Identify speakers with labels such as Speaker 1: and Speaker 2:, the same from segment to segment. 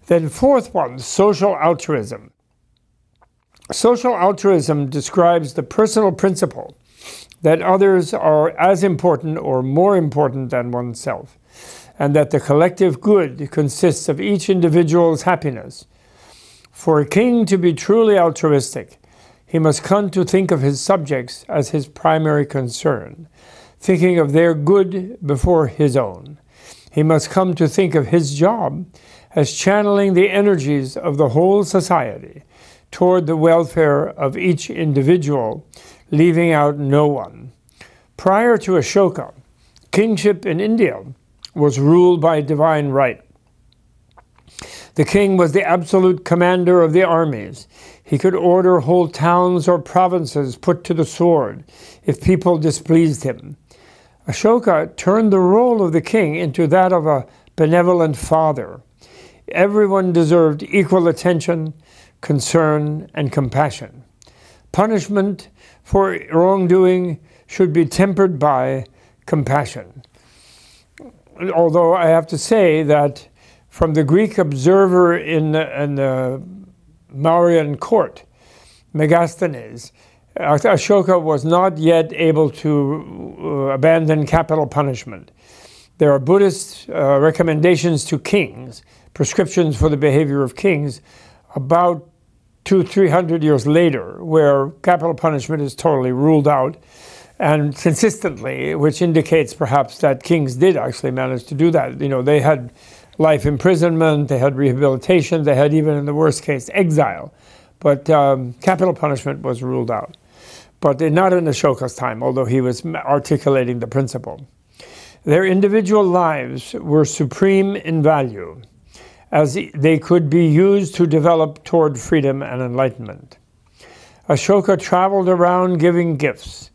Speaker 1: Then fourth one, social altruism. Social altruism describes the personal principle that others are as important or more important than oneself, and that the collective good consists of each individual's happiness. For a king to be truly altruistic, he must come to think of his subjects as his primary concern, thinking of their good before his own. He must come to think of his job as channeling the energies of the whole society toward the welfare of each individual, leaving out no one. Prior to Ashoka, kingship in India was ruled by divine right. The king was the absolute commander of the armies. He could order whole towns or provinces put to the sword if people displeased him. Ashoka turned the role of the king into that of a benevolent father. Everyone deserved equal attention, concern, and compassion. Punishment for wrongdoing should be tempered by compassion. Although I have to say that from the Greek observer in the Mauryan court, Megasthenes, Ashoka was not yet able to abandon capital punishment. There are Buddhist recommendations to kings, prescriptions for the behavior of kings, about 200-300 years later, where capital punishment is totally ruled out, and consistently, which indicates perhaps that kings did actually manage to do that. You know, they had life imprisonment, they had rehabilitation, they had even in the worst case exile. But capital punishment was ruled out. But not in Ashoka's time, although he was articulating the principle. Their individual lives were supreme in value, as they could be used to develop toward freedom and enlightenment. Ashoka traveled around giving gifts.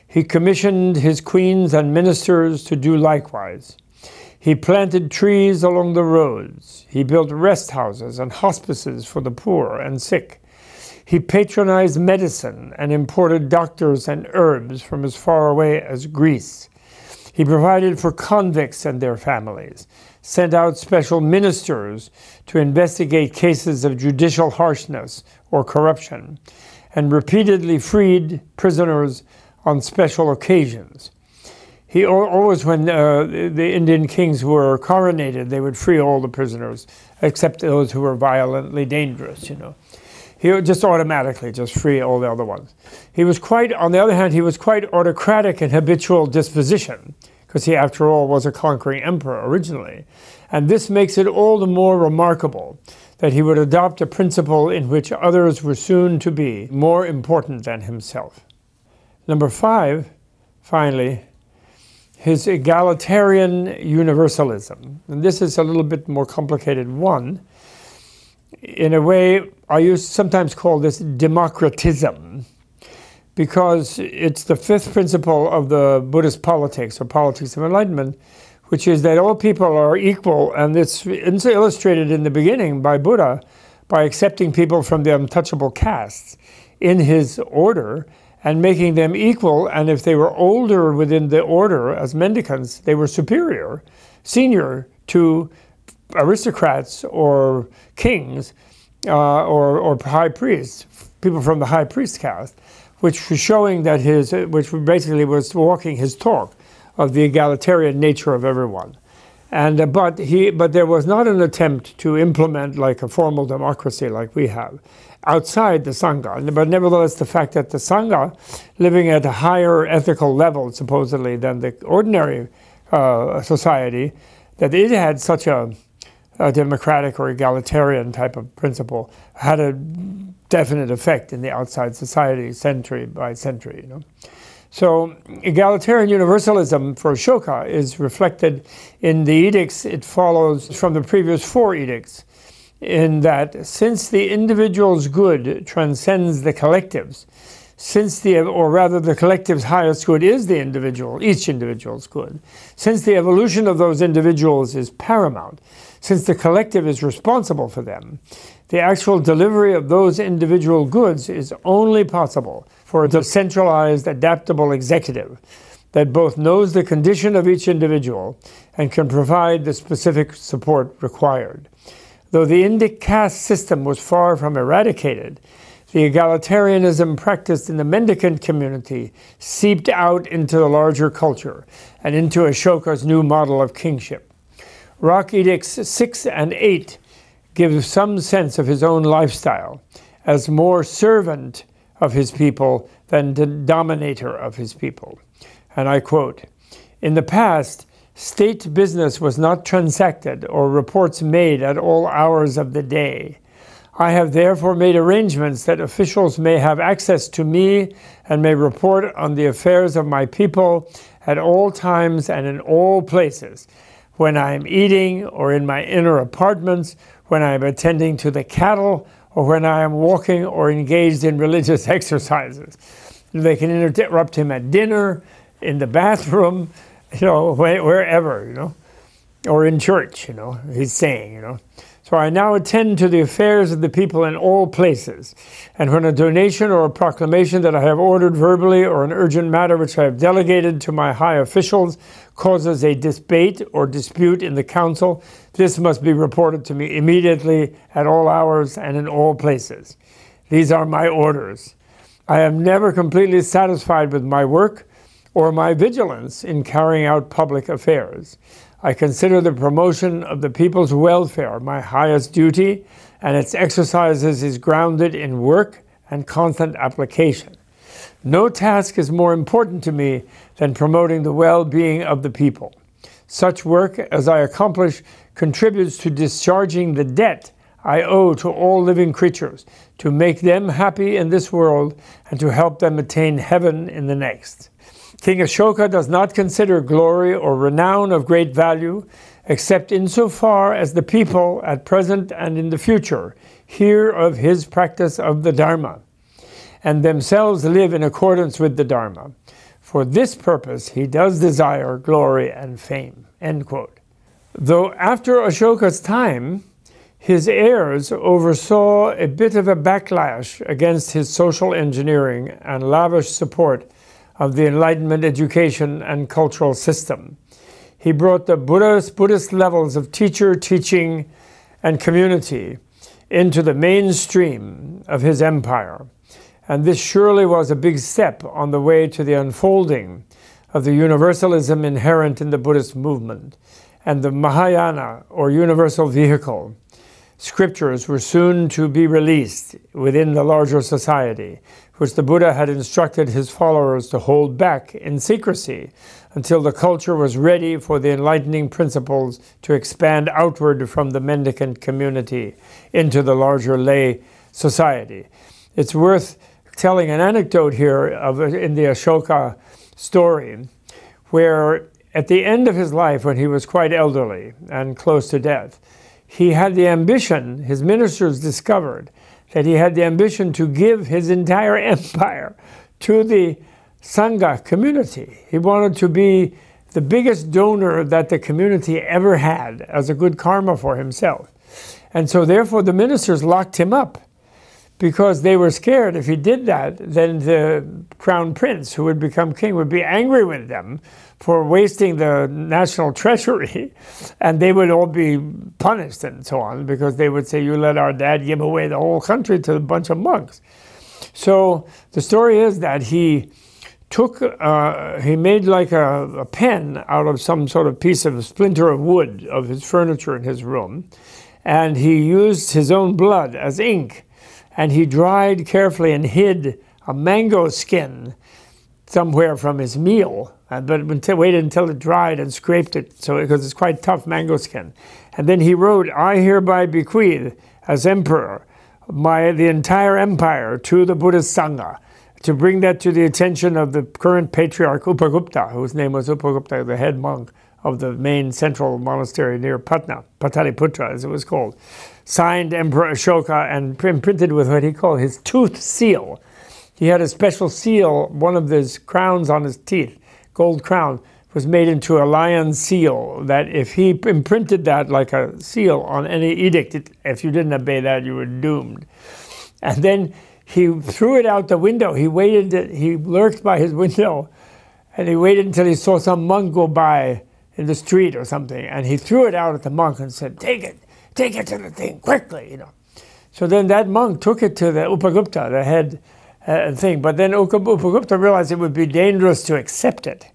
Speaker 1: He commissioned his queens and ministers to do likewise. He planted trees along the roads. He built rest houses and hospices for the poor and sick. He patronized medicine and imported doctors and herbs from as far away as Greece. He provided for convicts and their families, sent out special ministers to investigate cases of judicial harshness or corruption, and repeatedly freed prisoners on special occasions. He always, when the Indian kings were coronated, they would free all the prisoners, except those who were violently dangerous, you know. He would just automatically just free all the other ones. He was quite, on the other hand, he was quite autocratic in habitual disposition, because he, after all, was a conquering emperor originally. And this makes it all the more remarkable that he would adopt a principle in which others were soon to be more important than himself. Number 5, finally, his egalitarian universalism. And this is a little bit more complicated one. In a way, I sometimes call this democratism, because it's the 5th principle of the Buddhist politics, or politics of enlightenment, which is that all people are equal, and it's illustrated in the beginning by Buddha by accepting people from the untouchable castes in his order and making them equal, and if they were older within the order as mendicants, they were superior, senior to aristocrats or kings or high priests, people from the high priest caste, which was showing that which basically was walking his talk of the egalitarian nature of everyone. And but there was not an attempt to implement like a formal democracy like we have outside the Sangha. But nevertheless, the fact that the Sangha, living at a higher ethical level supposedly than the ordinary society, that it had such a democratic or egalitarian type of principle, had a definite effect in the outside society century by century, you know. So egalitarian universalism for Ashoka is reflected in the edicts. It follows from the previous 4 edicts, in that since the individual's good transcends the collective's, or rather the collective's highest good is the individual, each individual's good, since the evolution of those individuals is paramount, since the collective is responsible for them, the actual delivery of those individual goods is only possible for a decentralized, adaptable executive that both knows the condition of each individual and can provide the specific support required. Though the Indic caste system was far from eradicated, the egalitarianism practiced in the Mendicant community seeped out into the larger culture and into Ashoka's new model of kingship. Rock Edicts 6 and 8 give some sense of his own lifestyle as more servant of his people than the dominator of his people. And I quote, "In the past, state business was not transacted or reports made at all hours of the day. I have therefore made arrangements that officials may have access to me and may report on the affairs of my people at all times and in all places, when I am eating or in my inner apartments, when I am attending to the cattle, or when I am walking or engaged in religious exercises." They can interrupt him at dinner, in the bathroom, wherever, or in church, he's saying, "So I now attend to the affairs of the people in all places, and when a donation or a proclamation that I have ordered verbally or an urgent matter which I have delegated to my high officials causes a debate or dispute in the council, this must be reported to me immediately at all hours and in all places. These are my orders. I am never completely satisfied with my work or my vigilance in carrying out public affairs. I consider the promotion of the people's welfare my highest duty, and its exercises is grounded in work and constant application. No task is more important to me than promoting the well-being of the people. Such work as I accomplish contributes to discharging the debt I owe to all living creatures, to make them happy in this world and to help them attain heaven in the next. King Ashoka does not consider glory or renown of great value, except insofar as the people at present and in the future hear of his practice of the Dharma, and themselves live in accordance with the Dharma. For this purpose he does desire glory and fame." End quote. Though after Ashoka's time, his heirs oversaw a bit of a backlash against his social engineering and lavish support of the Enlightenment education and cultural system. He brought the Buddhist levels of teacher, teaching, and community into the mainstream of his empire. And this surely was a big step on the way to the unfolding of the universalism inherent in the Buddhist movement, and the Mahayana, or universal vehicle. Scriptures were soon to be released within the larger society, which the Buddha had instructed his followers to hold back in secrecy until the culture was ready for the enlightening principles to expand outward from the mendicant community into the larger lay society. It's worth telling an anecdote here in the Ashoka story, where at the end of his life, when he was quite elderly and close to death, he had the ambition, his ministers discovered, that he had the ambition to give his entire empire to the Sangha community. He wanted to be the biggest donor that the community ever had as a good karma for himself. And so therefore the ministers locked him up, because they were scared if he did that, then the crown prince, who would become king, would be angry with them for wasting the national treasury, and they would all be punished and so on, because they would say, "You let our dad give away the whole country to a bunch of monks." So the story is that he made like a pen out of some sort of piece of splinter of wood of his furniture in his room, and he used his own blood as ink, and he dried carefully and hid a mango skin somewhere from his meal, but waited until it dried and scraped it, because it's quite tough mango skin. And then he wrote, "I hereby bequeath, as emperor, the entire empire to the Buddhist Sangha," to bring that to the attention of the current patriarch Upagupta, whose name was Upagupta, the head monk of the main central monastery near Patna, Pataliputra as it was called. Signed Emperor Ashoka and imprinted with what he called his tooth seal. He had a special seal, one of his crowns on his teeth, gold crown, was made into a lion seal, that if he imprinted that like a seal on any edict, if you didn't obey that, you were doomed. And then he threw it out the window. He lurked by his window, and he waited until he saw some monk go by in the street or something, and he threw it out at the monk and said, "Take it. take it to the thing quickly, you know. So then that monk took it to the Upagupta, the head thing, but then Upagupta realized it would be dangerous to accept it.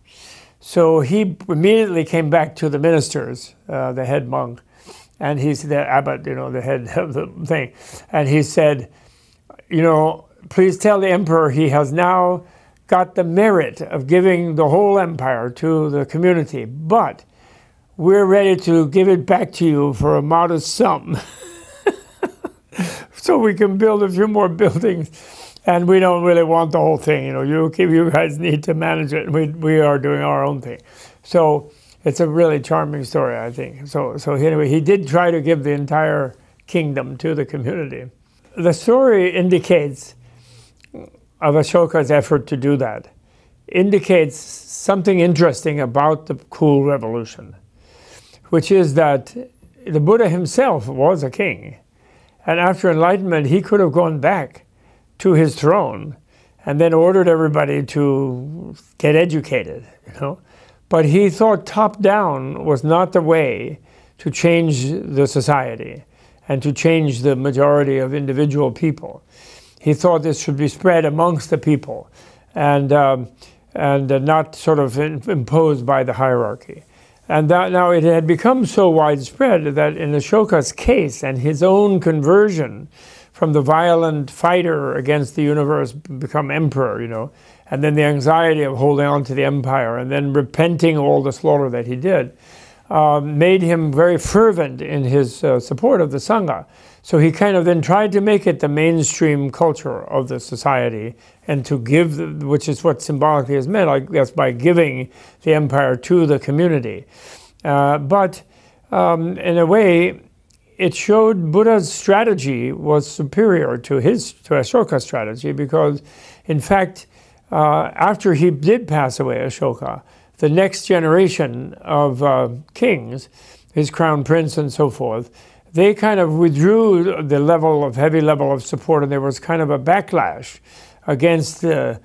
Speaker 1: So he immediately came back to the ministers, the head monk, and he's the abbot, you know, the head of the thing, and he said, you know, please tell the emperor he has now got the merit of giving the whole empire to the community, but we're ready to give it back to you for a modest sum. So we can build a few more buildings, and we don't really want the whole thing. You know, you guys need to manage it. We are doing our own thing. So it's a really charming story, I think. So anyway, he did try to give the entire kingdom to the community. The story indicates of Ashoka's effort to do that, indicates something interesting about the cool revolution, which is that the Buddha himself was a king. And after Enlightenment, he could have gone back to his throne and then ordered everybody to get educated, you know. But he thought top-down was not the way to change the society and to change the majority of individual people. He thought this should be spread amongst the people and not sort of imposed by the hierarchy. And that, now it had become so widespread that in Ashoka's case and his own conversion from the violent fighter against the universe become emperor, you know, and then the anxiety of holding on to the empire and then repenting all the slaughter that he did, made him very fervent in his support of the Sangha. So he kind of then tried to make it the mainstream culture of the society and to give, which is what symbolically is meant, I guess, by giving the empire to the community. But in a way, it showed Buddha's strategy was superior to Ashoka's strategy because, in fact, after he did pass away, Ashoka, the next generation of kings, his crown prince and so forth, they kind of withdrew the heavy level of support, and there was kind of a backlash against the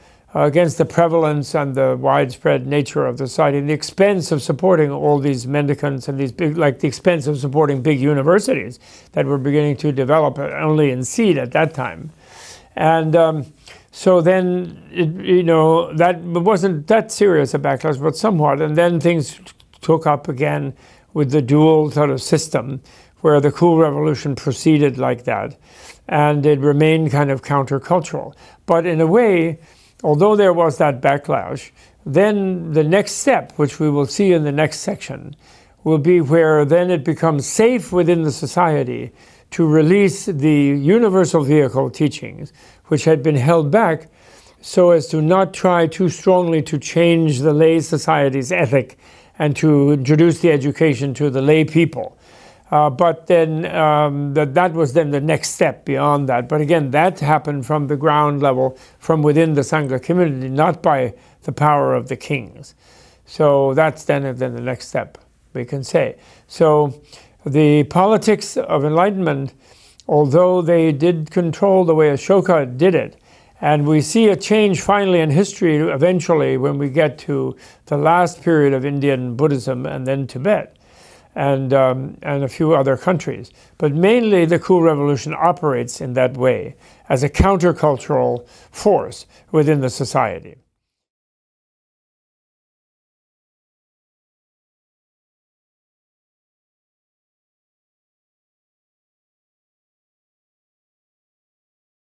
Speaker 1: prevalence and the widespread nature of the society, and the expense of supporting all these mendicants and these big, like the expense of supporting big universities that were beginning to develop only in seed at that time. And so then, you know, that wasn't that serious a backlash, but somewhat, and then things took up again with the dual sort of system, where the cool revolution proceeded like that, and it remained kind of countercultural. But in a way, although there was that backlash, then the next step, which we will see in the next section, will be where then it becomes safe within the society to release the universal vehicle teachings, which had been held back so as to not try too strongly to change the lay society's ethic and to introduce the education to the lay people. But then that was then the next step beyond that. But again, that happened from the ground level, from within the Sangha community, not by the power of the kings. So that's then the next step, we can say. So the politics of Enlightenment, although they did control the way Ashoka did it, and we see a change finally in history eventually when we get to the last period of Indian Buddhism and then Tibet, and a few other countries. But mainly the cool revolution operates in that way as a countercultural force within the society.